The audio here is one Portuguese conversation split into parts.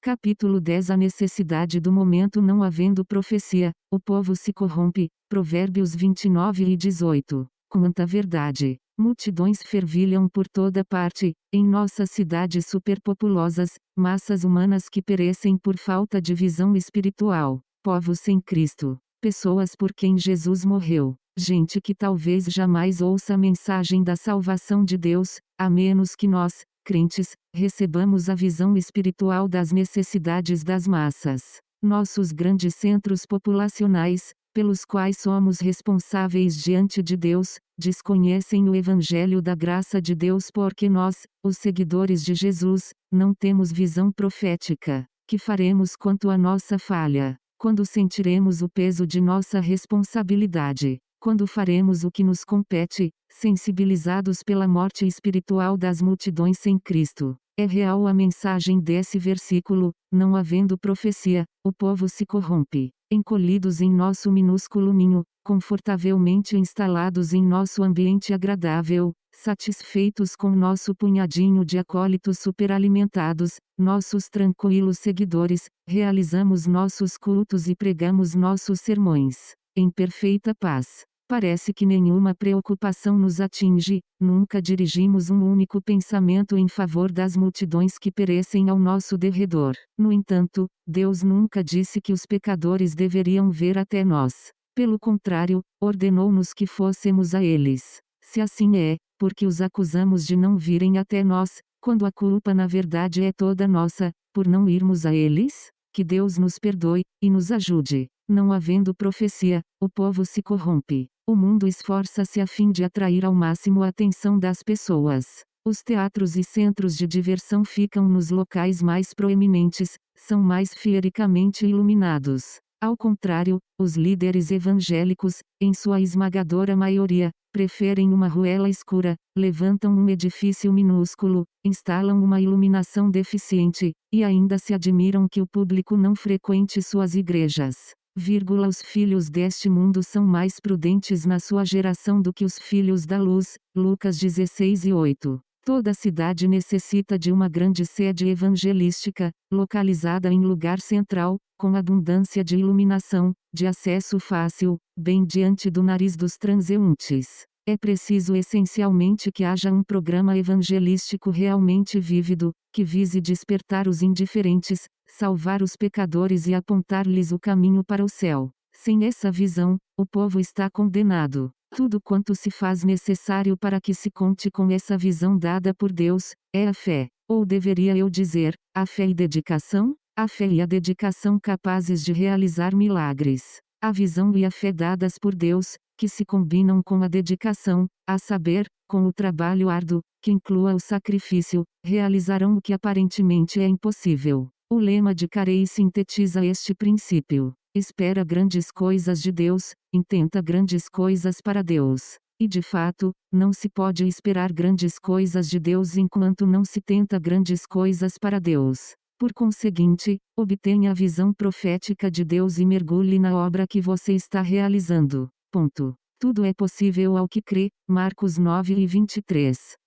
Capítulo 10 A necessidade do momento. Não havendo profecia, o povo se corrompe. Provérbios 29:18. Quanta verdade! Multidões fervilham por toda parte, em nossas cidades superpopulosas, massas humanas que perecem por falta de visão espiritual, povos sem Cristo, pessoas por quem Jesus morreu, gente que talvez jamais ouça a mensagem da salvação de Deus, a menos que nós, crentes, recebamos a visão espiritual das necessidades das massas. Nossos grandes centros populacionais, pelos quais somos responsáveis diante de Deus, desconhecem o Evangelho da graça de Deus porque nós, os seguidores de Jesus, não temos visão profética. Que faremos quanto à nossa falha? Quando sentiremos o peso de nossa responsabilidade? Quando faremos o que nos compete, sensibilizados pela morte espiritual das multidões sem Cristo? É real a mensagem desse versículo: não havendo profecia, o povo se corrompe. Encolhidos em nosso minúsculo ninho, confortavelmente instalados em nosso ambiente agradável, satisfeitos com nosso punhadinho de acólitos superalimentados, nossos tranquilos seguidores, realizamos nossos cultos e pregamos nossos sermões, em perfeita paz. Parece que nenhuma preocupação nos atinge, nunca dirigimos um único pensamento em favor das multidões que perecem ao nosso derredor. No entanto, Deus nunca disse que os pecadores deveriam ver até nós. Pelo contrário, ordenou-nos que fôssemos a eles. Se assim é, porque os acusamos de não virem até nós, quando a culpa na verdade é toda nossa, por não irmos a eles? Que Deus nos perdoe, e nos ajude. Não havendo profecia, o povo se corrompe. O mundo esforça-se a fim de atrair ao máximo a atenção das pessoas. Os teatros e centros de diversão ficam nos locais mais proeminentes, são mais fiericamente iluminados. Ao contrário, os líderes evangélicos, em sua esmagadora maioria, preferem uma ruela escura, levantam um edifício minúsculo, instalam uma iluminação deficiente, e ainda se admiram que o público não frequente suas igrejas. Os filhos deste mundo são mais prudentes na sua geração do que os filhos da luz. Lucas 16:8. Toda cidade necessita de uma grande sede evangelística, localizada em lugar central, com abundância de iluminação, de acesso fácil, bem diante do nariz dos transeuntes. É preciso essencialmente que haja um programa evangelístico realmente vívido, que vise despertar os indiferentes, salvar os pecadores e apontar-lhes o caminho para o céu. Sem essa visão, o povo está condenado. Tudo quanto se faz necessário para que se conte com essa visão dada por Deus, é a fé. Ou deveria eu dizer, a fé e dedicação? A fé e a dedicação capazes de realizar milagres. A visão e a fé dadas por Deus, que se combinam com a dedicação, a saber, com o trabalho árduo, que inclua o sacrifício, realizarão o que aparentemente é impossível. O lema de Carey sintetiza este princípio. Espera grandes coisas de Deus, intenta grandes coisas para Deus. E de fato, não se pode esperar grandes coisas de Deus enquanto não se tenta grandes coisas para Deus. Por conseguinte, obtenha a visão profética de Deus e mergulhe na obra que você está realizando. Ponto. Tudo é possível ao que crê. Marcos 9:23.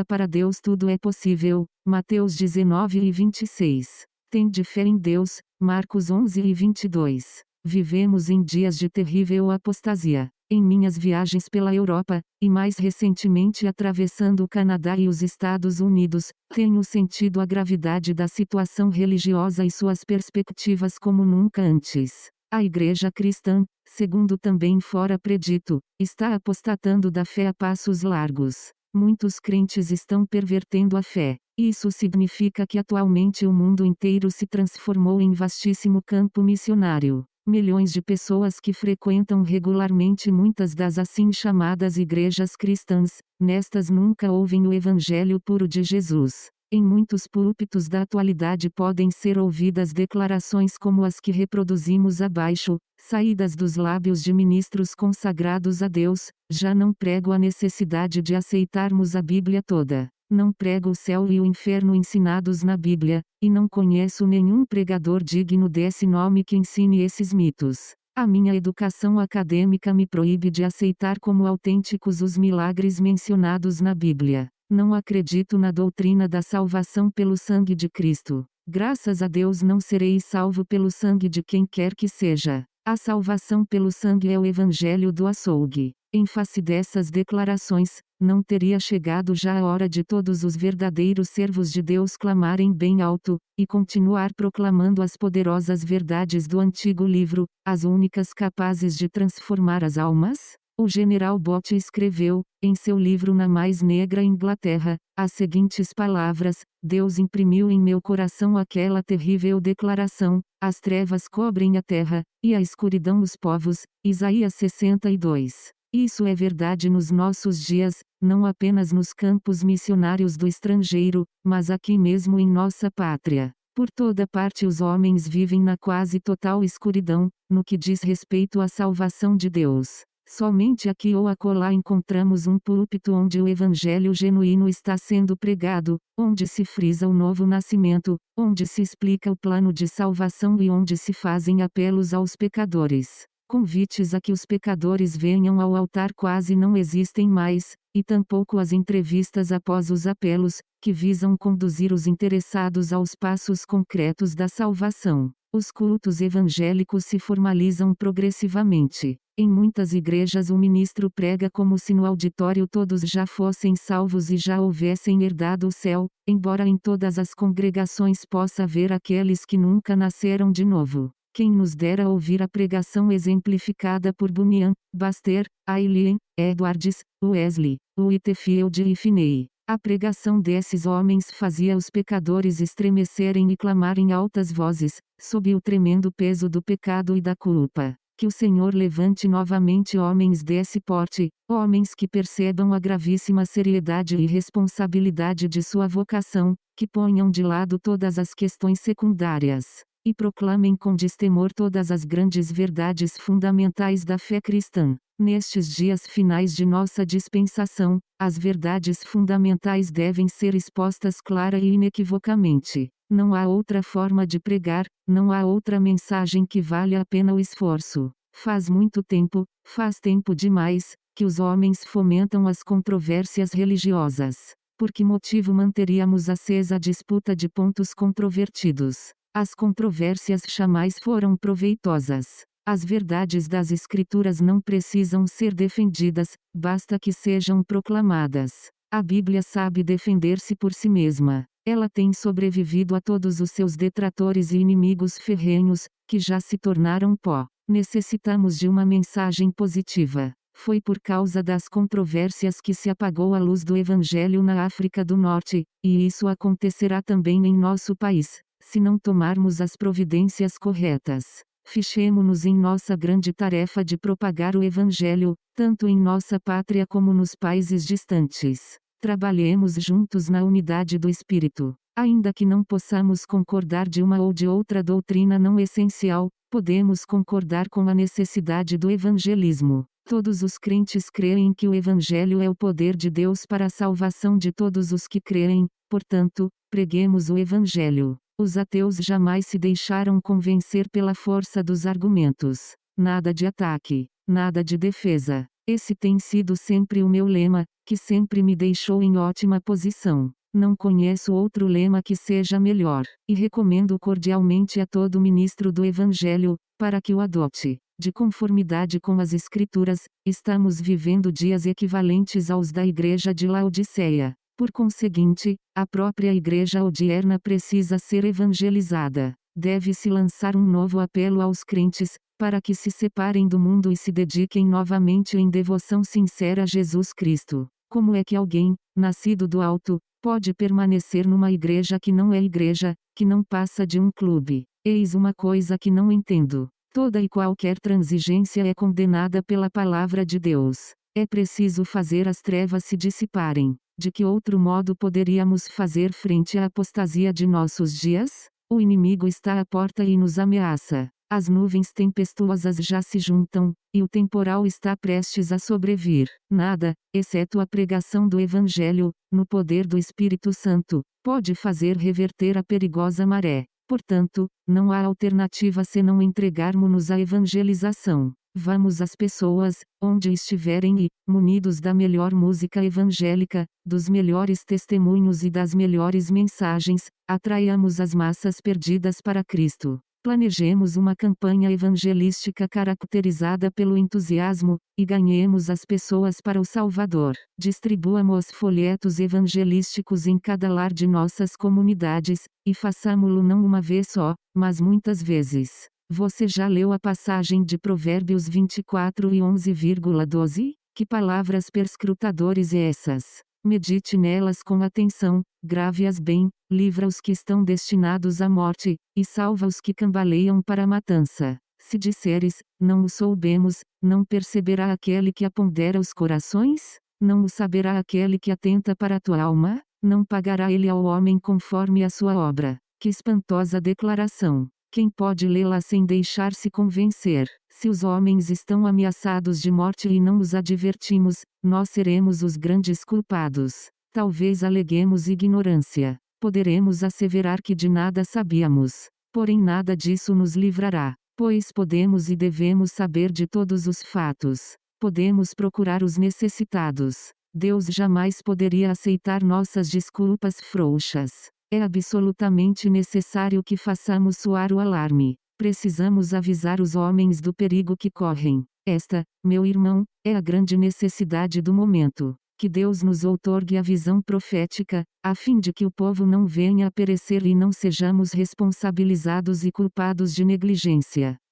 Para Deus tudo é possível. Mateus 19:26. Tende fé em Deus. Marcos 11:22. Vivemos em dias de terrível apostasia. Em minhas viagens pela Europa, e mais recentemente atravessando o Canadá e os Estados Unidos, tenho sentido a gravidade da situação religiosa e suas perspectivas como nunca antes. A igreja cristã, segundo também fora predito, está apostatando da fé a passos largos. Muitos crentes estão pervertendo a fé. Isso significa que atualmente o mundo inteiro se transformou em vastíssimo campo missionário. Milhões de pessoas que frequentam regularmente muitas das assim chamadas igrejas cristãs, nestas nunca ouvem o evangelho puro de Jesus. Em muitos púlpitos da atualidade podem ser ouvidas declarações como as que reproduzimos abaixo, saídas dos lábios de ministros consagrados a Deus: já não prego a necessidade de aceitarmos a Bíblia toda. Não prego o céu e o inferno ensinados na Bíblia, e não conheço nenhum pregador digno desse nome que ensine esses mitos. A minha educação acadêmica me proíbe de aceitar como autênticos os milagres mencionados na Bíblia. Não acredito na doutrina da salvação pelo sangue de Cristo. Graças a Deus não serei salvo pelo sangue de quem quer que seja. A salvação pelo sangue é o evangelho do açougue. Em face dessas declarações, não teria chegado já a hora de todos os verdadeiros servos de Deus clamarem bem alto, e continuar proclamando as poderosas verdades do antigo livro, as únicas capazes de transformar as almas? O general Bott escreveu, em seu livro Na Mais Negra Inglaterra, as seguintes palavras: Deus imprimiu em meu coração aquela terrível declaração: as trevas cobrem a terra, e a escuridão os povos. Isaías 62. Isso é verdade nos nossos dias, não apenas nos campos missionários do estrangeiro, mas aqui mesmo em nossa pátria. Por toda parte os homens vivem na quase total escuridão, no que diz respeito à salvação de Deus. Somente aqui ou acolá encontramos um púlpito onde o evangelho genuíno está sendo pregado, onde se frisa o novo nascimento, onde se explica o plano de salvação e onde se fazem apelos aos pecadores. Convites a que os pecadores venham ao altar quase não existem mais, e tampouco as entrevistas após os apelos, que visam conduzir os interessados aos passos concretos da salvação. Os cultos evangélicos se formalizam progressivamente. Em muitas igrejas o ministro prega como se no auditório todos já fossem salvos e já houvessem herdado o céu, embora em todas as congregações possa haver aqueles que nunca nasceram de novo. Quem nos dera ouvir a pregação exemplificada por Bunyan, Baxter, Aileen, Edwards, Wesley, Whitefield e Finney. A pregação desses homens fazia os pecadores estremecerem e clamar em altas vozes, sob o tremendo peso do pecado e da culpa. Que o Senhor levante novamente homens desse porte, homens que percebam a gravíssima seriedade e responsabilidade de sua vocação, que ponham de lado todas as questões secundárias, e proclamem com destemor todas as grandes verdades fundamentais da fé cristã. Nestes dias finais de nossa dispensação, as verdades fundamentais devem ser expostas clara e inequivocamente. Não há outra forma de pregar, não há outra mensagem que valha a pena o esforço. Faz muito tempo, faz tempo demais, que os homens fomentam as controvérsias religiosas. Por que motivo manteríamos acesa a disputa de pontos controvertidos? As controvérsias jamais foram proveitosas. As verdades das Escrituras não precisam ser defendidas, basta que sejam proclamadas. A Bíblia sabe defender-se por si mesma. Ela tem sobrevivido a todos os seus detratores e inimigos ferrenhos, que já se tornaram pó. Necessitamos de uma mensagem positiva. Foi por causa das controvérsias que se apagou a luz do Evangelho na África do Norte, e isso acontecerá também em nosso país, se não tomarmos as providências corretas. Fichemo-nos em nossa grande tarefa de propagar o Evangelho, tanto em nossa pátria como nos países distantes. Trabalhemos juntos na unidade do Espírito. Ainda que não possamos concordar de uma ou de outra doutrina não essencial, podemos concordar com a necessidade do evangelismo. Todos os crentes creem que o Evangelho é o poder de Deus para a salvação de todos os que creem, portanto, preguemos o Evangelho. Os ateus jamais se deixaram convencer pela força dos argumentos. Nada de ataque, nada de defesa. Esse tem sido sempre o meu lema, que sempre me deixou em ótima posição. Não conheço outro lema que seja melhor, e recomendo cordialmente a todo ministro do Evangelho, para que o adote. De conformidade com as Escrituras, estamos vivendo dias equivalentes aos da Igreja de Laodiceia. Por conseguinte, a própria Igreja odierna precisa ser evangelizada. Deve-se lançar um novo apelo aos crentes, para que se separem do mundo e se dediquem novamente em devoção sincera a Jesus Cristo. Como é que alguém, nascido do alto, pode permanecer numa igreja que não é igreja, que não passa de um clube? Eis uma coisa que não entendo. Toda e qualquer transigência é condenada pela palavra de Deus. É preciso fazer as trevas se dissiparem. De que outro modo poderíamos fazer frente à apostasia de nossos dias? O inimigo está à porta e nos ameaça. As nuvens tempestuosas já se juntam, e o temporal está prestes a sobrevir. Nada, exceto a pregação do Evangelho, no poder do Espírito Santo, pode fazer reverter a perigosa maré. Portanto, não há alternativa senão entregarmos-nos à evangelização. Vamos às pessoas, onde estiverem e, munidos da melhor música evangélica, dos melhores testemunhos e das melhores mensagens, atraiamos as massas perdidas para Cristo. Planejemos uma campanha evangelística caracterizada pelo entusiasmo, e ganhemos as pessoas para o Salvador. Distribuamos folhetos evangelísticos em cada lar de nossas comunidades, e façamo-lo não uma vez só, mas muitas vezes. Você já leu a passagem de Provérbios 24 e 11,12? Que palavras perscrutadores essas! Medite nelas com atenção, grave-as bem, livra os que estão destinados à morte, e salva os que cambaleiam para a matança. Se disseres, não o soubemos, não perceberá aquele que apondera os corações? Não o saberá aquele que atenta para a tua alma? Não pagará ele ao homem conforme a sua obra. Que espantosa declaração! Quem pode lê-la sem deixar-se convencer? Se os homens estão ameaçados de morte e não os advertimos, nós seremos os grandes culpados. Talvez aleguemos ignorância. Poderemos asseverar que de nada sabíamos. Porém nada disso nos livrará, pois podemos e devemos saber de todos os fatos. Podemos procurar os necessitados. Deus jamais poderia aceitar nossas desculpas frouxas. É absolutamente necessário que façamos soar o alarme. Precisamos avisar os homens do perigo que correm. Esta, meu irmão, é a grande necessidade do momento. Que Deus nos outorgue a visão profética, a fim de que o povo não venha a perecer e não sejamos responsabilizados e culpados de negligência.